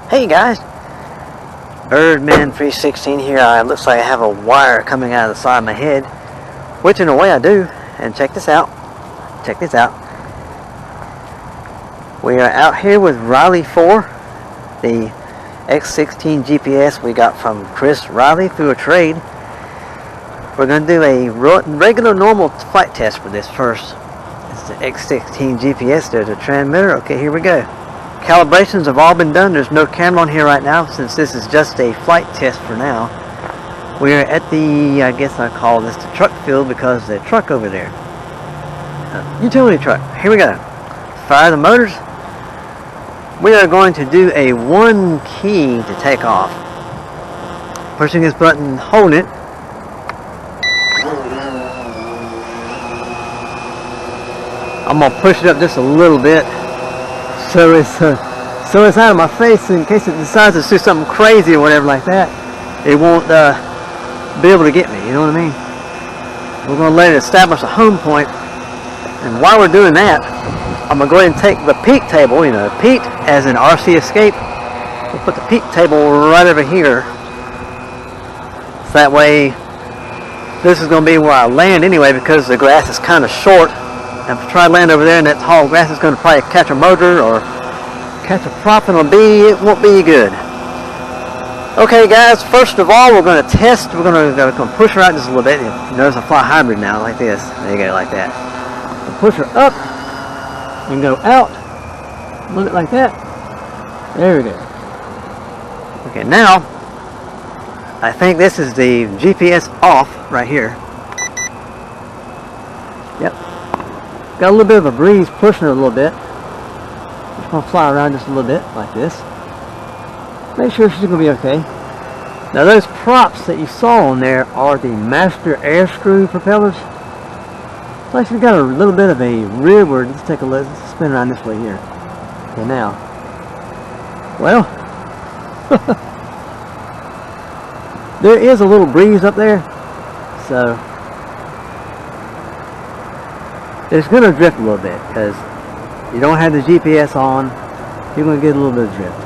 Hey guys, Birdman316 here. Looks like I have a wire coming out of the side of my head, which in a way I do. And check this out. Check this out. We are out here with Riley4, the X16 GPS we got from Chris Riley through a trade. We're going to do a regular normal flight test for this first. It's the X16 GPS. There's a transmitter. Okay, here we go. Calibrations have all been done. There's no camera on here right now since this is just a flight test for now. We're at the, I guess I call this the truck field because the truck over there. Utility truck. Here we go. Fire the motors. We are going to do a one key to take off. Pushing this button, holding it. I'm going to push it up just a little bit. So it's out of my face in case it decides to do something crazy or whatever like that. It won't be able to get me, you know what I mean? We're going to let it establish a home point. And while we're doing that, I'm going to go ahead and take the peak table, you know, peak as in RC escape. We'll put the peak table right over here. So that way, this is going to be where I land anyway because the grass is kind of short. And if I try to land over there and that tall grass is going to probably catch a motor or catch a prop and it won't be good. Okay guys, first of all we're going to test, we're going to push her out just a little bit. You notice I fly hybrid now like this. There you go, like that. We'll push her up and go out a little bit like that. There we go. Okay, now I think this is the GPS off right here. Yep. Got a little bit of a breeze pushing it a little bit. Just going to fly around just a little bit like this. Make sure she's going to be okay. Now those props that you saw on there are the master air screw propellers. It's like she's got a little bit of a rearward. Let's take a look. Let's spin around this way here. Okay, now. Well, there is a little breeze up there. So it's going to drift a little bit because you don't have the GPS on. You're going to get a little bit of drift.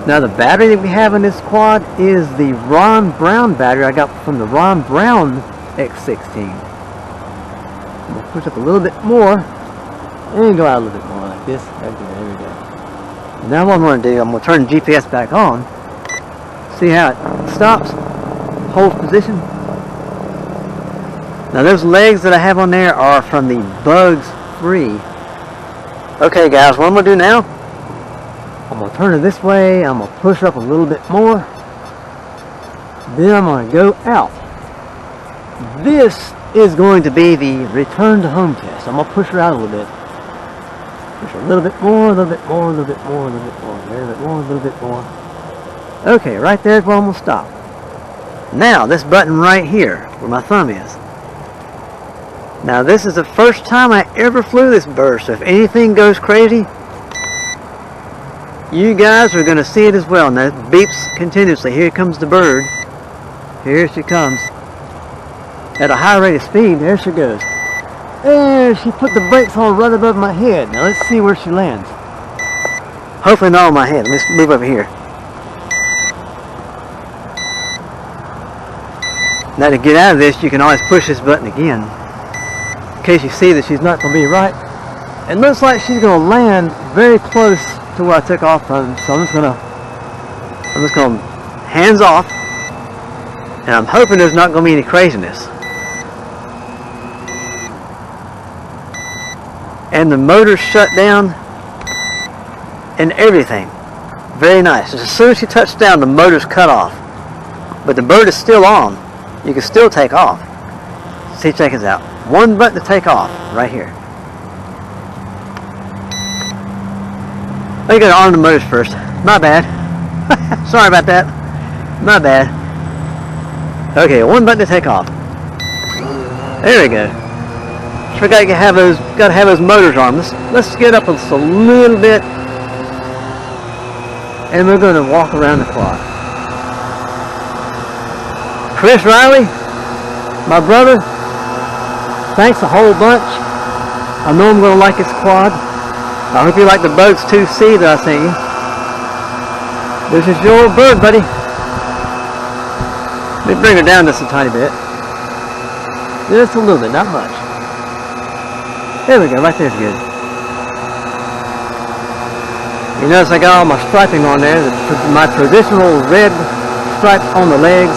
Now the battery that we have in this quad is the Ron Brown battery I got from the Ron Brown X16. I'm going to push up a little bit more and go out a little bit more like this. There we go. Now what I'm going to do, I'm going to turn the GPS back on. See how it stops, holds position. Now those legs that I have on there are from the Bugs Free. Okay guys, what I'm going to do now, I'm going to turn it this way, I'm going to push up a little bit more, then I'm going to go out. This is going to be the return to home test. I'm going to push her out a little bit. Push her a little bit more, a little bit more, a little bit more, a little bit more, a little bit more, a little bit more. Okay, right there is where I'm going to stop. Now, this button right here, where my thumb is. Now this is the first time I ever flew this bird, so if anything goes crazy, you guys are going to see it as well. Now it beeps continuously. Here comes the bird. Here she comes. At a high rate of speed, there she goes. There, she put the brakes on right above my head. Now let's see where she lands. Hopefully not on my head. Let's move over here. Now to get out of this, you can always push this button again. In case you see that she's not going to be right. It looks like she's going to land very close to where I took off from, so I'm just going to hands off, and I'm hoping there's not going to be any craziness. And the motor's shut down and everything. Very nice. As soon as she touched down, the motor's cut off. But the bird is still on. You can still take off. See, check this out. One button to take off, right here. Oh, you gotta arm the motors first. My bad. Sorry about that. My bad. Okay, one button to take off. There we go. Forgot you gotta have those motors armed. Let's get up just a little bit, and we're gonna walk around the quad. Chris Riley, my brother, thanks a whole bunch. I know I'm going to like this quad. I hope you like the Bugs 2C that I sent you. This is your old bird, buddy. Let me bring her down just a tiny bit. Just a little bit, not much. There we go, right there's good. You notice I got all my striping on there, my traditional red stripe on the legs,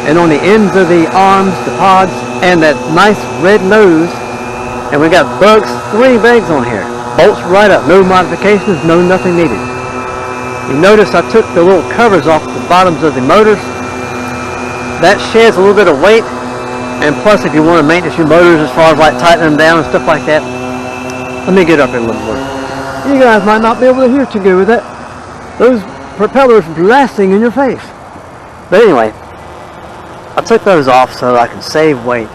and on the ends of the arms, the pods, and that nice red nose. And we got bugs, 3 bags on here. Bolts right up, no modifications, no nothing needed. You notice I took the little covers off the bottoms of the motors. That sheds a little bit of weight, and plus if you want to maintenance your motors as far as like tightening them down and stuff like that. Let me get up here a little more. You guys might not be able to hear too good with that. Those propellers blasting in your face. But anyway, I took those off so I can save weight,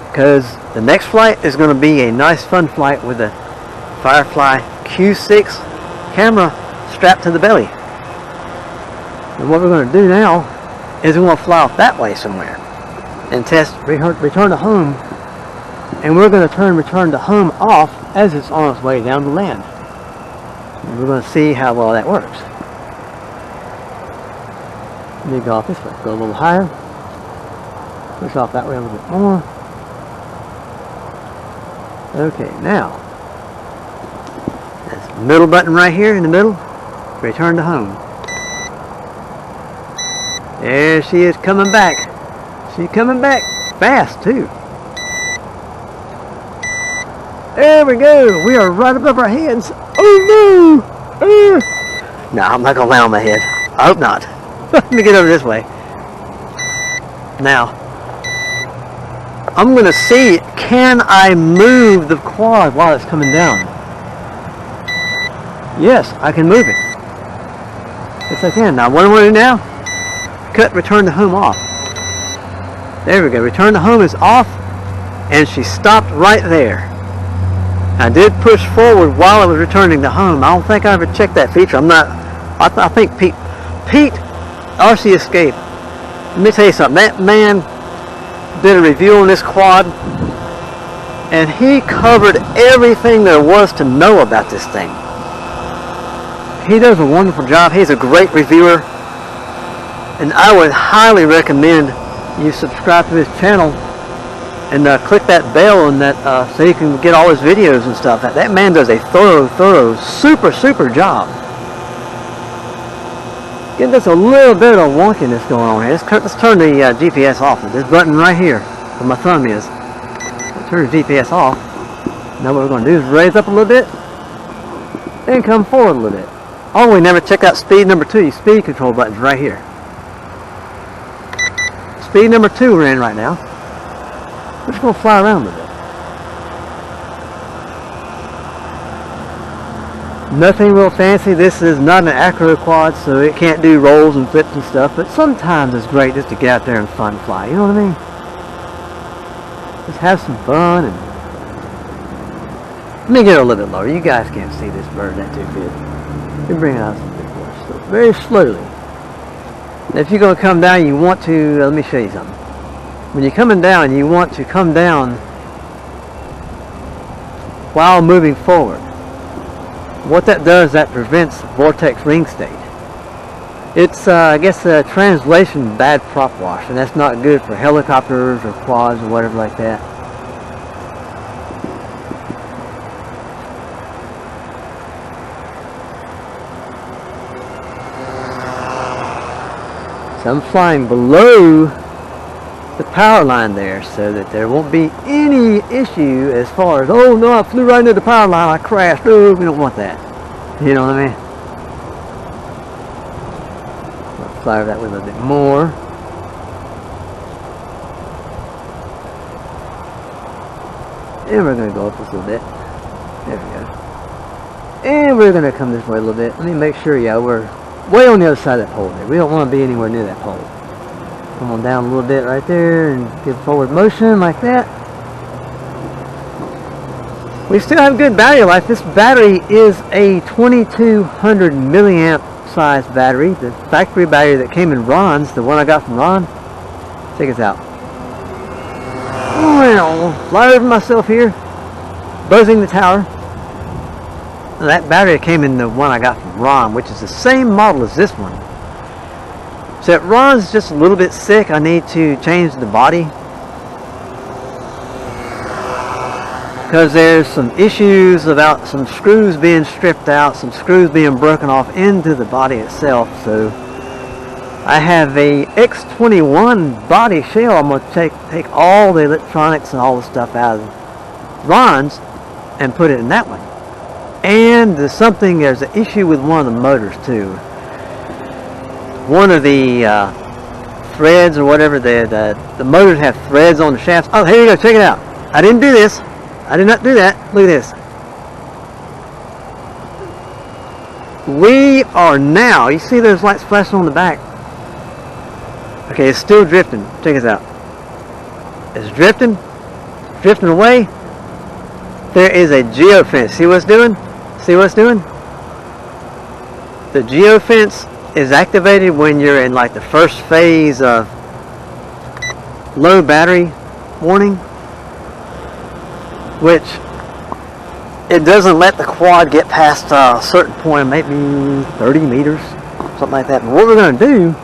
because the next flight is going to be a nice fun flight with a Firefly Q6 camera strapped to the belly. And what we're going to do now is we're going to fly off that way somewhere and test return to home, and we're going to turn return to home off as it's on its way down to land. And we're going to see how well that works. Let me go off this way, go a little higher, push off that way a little bit more. Okay, now this middle button right here in the middle, return to home. There she is coming back. She's coming back fast too. There we go. We are right above our heads. Oh no! No, I'm not gonna land on my head. I hope not. Let me get over this way. Now, I'm gonna see, can I move the quad while it's coming down? Yes, I can move it. Yes, I can. Now, what do I do now? Cut return to home off. There we go. Return to home is off, and she stopped right there. I did push forward while I was returning to home. I don't think I ever checked that feature. I'm not. I think Pete RC Escape. Let me tell you something. That man did a review on this quad, and he covered everything there was to know about this thing. He does a wonderful job. He's a great reviewer, and I would highly recommend you subscribe to his channel and click that bell and that so you can get all his videos and stuff. That man does a thorough, super job. Getting just a little bit of wonkiness going on here. Let's turn the GPS off. This button right here, where my thumb is. Turn the GPS off. Now what we're going to do is raise up a little bit and come forward a little bit. Oh, we never checked out speed number 2. Your speed control button's right here. Speed number 2 we're in right now. We're just going to fly around a little bit. Nothing real fancy. This is not an acro quad, so it can't do rolls and flips and stuff, but sometimes it's great just to get out there and fun fly. You know what I mean? Just have some fun. And let me get it a little bit lower. You guys can't see this bird that too good. Let me bring it out a bit more, very slowly. Now, if you're going to come down, you want to, let me show you something. When you're coming down, you want to come down while moving forward. What that does, that prevents vortex ring state. It's, I guess, a translation bad prop wash, and that's not good for helicopters or quads or whatever like that. So I'm flying below the power line there so that there won't be any issue as far as, oh no, I flew right into the power line, I crashed. Oh, we don't want that. You know what I mean? I'll fly over that way a little bit more. And we're going to go up just a little bit. There we go. And we're going to come this way a little bit. Let me make sure, yeah, we're way on the other side of that pole there. We don't want to be anywhere near that pole. Come on down a little bit right there and give forward motion like that. We still have good battery life. This battery is a 2200 milliamp size battery. The factory battery that came in Ron's, the one I got from Ron. Check this out. Well, fly over myself here, buzzing the tower. that battery came in the one I got from Ron, which is the same model as this one. So Ron's just a little bit sick. I need to change the body because there's some issues about some screws being stripped out, some screws being broken off into the body itself. So I have a X21 body shell. I'm going to take all the electronics and all the stuff out of Ron's and put it in that one. And there's an issue with one of the motors too. One of the threads or whatever, the motors have threads on the shafts. Oh, here you go, check it out. I didn't do this. I did not do that. Look at this. We are now, you see those lights flashing on the back? Okay, it's still drifting. Check this out. It's drifting away. There is a geofence. See what it's doing? See what it's doing? The geofence is activated when you're in like the first phase of low battery warning, which it doesn't let the quad get past a certain point, maybe 30 meters, something like that. But what we're going to do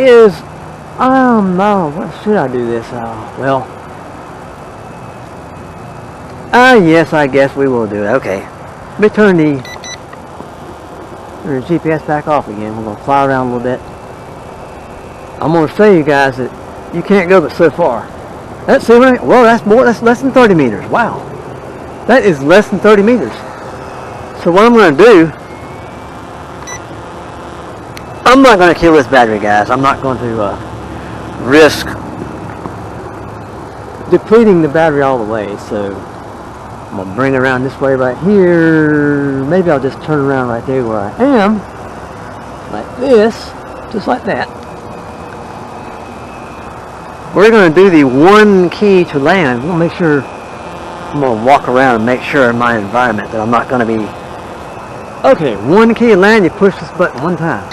is, what should I do this? Yes, I guess we will do it. Okay, let me turn the GPS back off again. We're going to fly around a little bit. I'm going to show you guys that you can't go but so far. That's right. Well, that's less than 30 meters. Wow, that is less than 30 meters. So what I'm going to do, I'm not going to kill this battery, guys. I'm not going to risk depleting the battery all the way. So I'm going to bring it around this way right here. Maybe I'll just turn around right there where I am, like this, just like that. We're going to do the one key to land. I'm going to make sure, I'm going to walk around and make sure in my environment that I'm not going to be... Okay, one key to land, you push this button one time.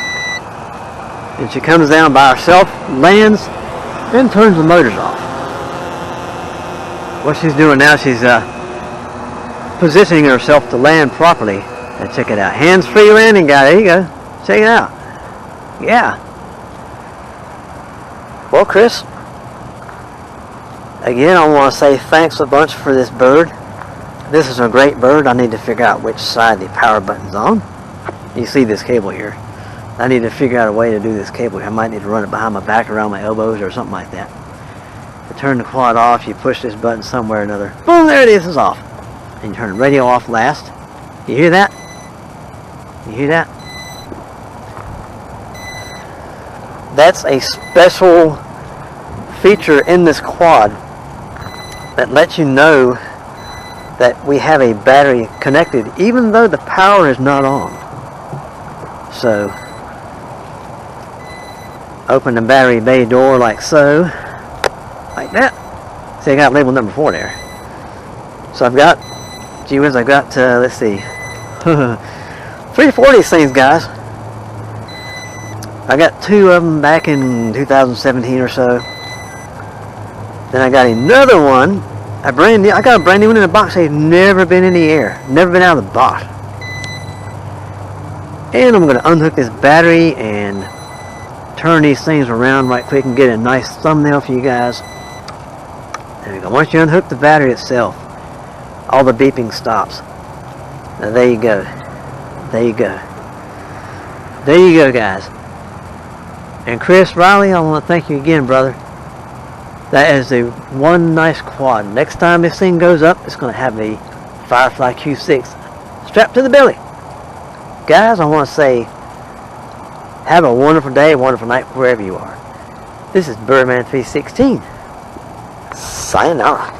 And she comes down by herself, lands, and turns the motors off. What she's doing now, she's positioning herself to land properly. And check it out. Hands-free landing, guy. There you go. Check it out. Yeah. Well, Chris, again, I want to say thanks a bunch for this bird. This is a great bird. I need to figure out which side the power button's on. You see this cable here. I need to figure out a way to do this cable. I might need to run it behind my back, around my elbows, or something like that. To turn the quad off, you push this button somewhere or another. Boom, there it is, it's off. And you turn the radio off last. You hear that? You hear that? That's a special feature in this quad that lets you know that we have a battery connected even though the power is not on. So open the battery bay door like so, like that. See, I got label number 4 there. So I've got, gee whiz, I've got, let's see, 3 to 4 of these things, guys. I got 2 of them back in 2017 or so. Then I got another one, I got a brand new one in a box. They've never been in the air, never been out of the box. And I'm going to unhook this battery and turn these things around right quick and get a nice thumbnail for you guys. There we go. Once you unhook the battery itself, all the beeping stops. Now there you go. There you go. There you go, guys. And Chris Riley, I want to thank you again, brother. That is a one nice quad. Next time this thing goes up, it's going to have a Firefly Q6 strapped to the belly. Guys, I want to say, have a wonderful day, wonderful night, wherever you are. This is Birdman 316. Sayonara.